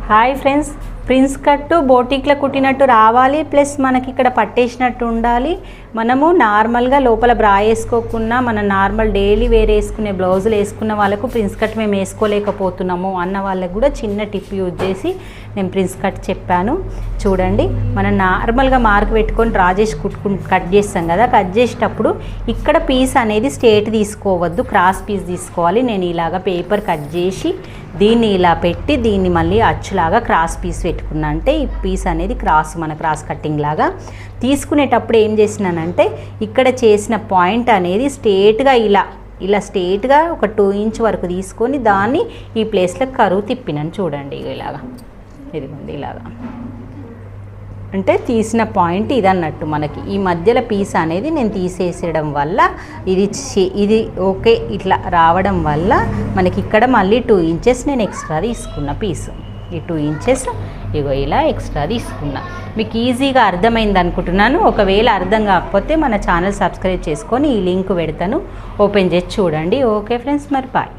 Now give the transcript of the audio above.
Hi friends, prince కట్టు బోటిక్లో కుట్టినట్టు రావాలి, plus మనకి ఇక్కడ పట్టేసినట్టు ఉండాలి. మనము నార్మల్గా లోపల బ్రా వేసుకోకుండా మన నార్మల్ డైలీ వేర్ వేసుకునే బ్లౌజులు వేసుకున్న వాళ్ళకు ప్రిన్స్ కట్ మేము వేసుకోలేకపోతున్నాము అన్న వాళ్ళకు కూడా చిన్న టిప్ యూజ్ చేసి నేను ప్రిన్స్ కట్ చెప్పాను. చూడండి, మనం నార్మల్గా మార్క్ పెట్టుకొని డ్రా చేసి కట్ చేస్తాం కదా, కట్ చేసేటప్పుడు ఇక్కడ పీస్ అనేది స్ట్రేట్ తీసుకోవద్దు, క్రాస్ పీస్ తీసుకోవాలి. నేను ఇలాగ పేపర్ కట్ చేసి దీన్ని ఇలా పెట్టి దీన్ని మళ్ళీ అచ్చులాగా క్రాస్ పీస్ పెట్టుకున్నా. అంటే ఈ పీస్ అనేది మన క్రాస్ కట్టింగ్ లాగా తీసుకునేటప్పుడు ఏం చేసినానంటే ఇక్కడ చేసిన పాయింట్ అనేది స్ట్రేట్గా ఇలా స్ట్రేట్గా ఒక 2 ఇంచ్ వరకు తీసుకొని దాన్ని ఈ ప్లేస్లో కరువు తిప్పినాను. చూడండి, ఇలాగా ఇదిగోండి, ఇలాగా అంటే తీసిన పాయింట్ ఇది అన్నట్టు. మనకి ఈ మధ్యలో పీస్ అనేది నేను తీసేసేయడం వల్ల ఇది ఓకే ఇట్లా రావడం వల్ల మనకి ఇక్కడ మళ్ళీ 2 ఇంచెస్ నేను ఎక్స్ట్రా తీసుకున్న పీసు. ఈ 2 ఇంచెస్ ఇగో ఇలా ఎక్స్ట్రా తీసుకున్నా. మీకు ఈజీగా అర్థమైంది అనుకుంటున్నాను. ఒకవేళ అర్థం కాకపోతే మన ఛానల్ సబ్స్క్రైబ్ చేసుకొని ఈ లింక్ పెడతాను, ఓపెన్ చేసి చూడండి. ఓకే ఫ్రెండ్స్, మరి బాయ్.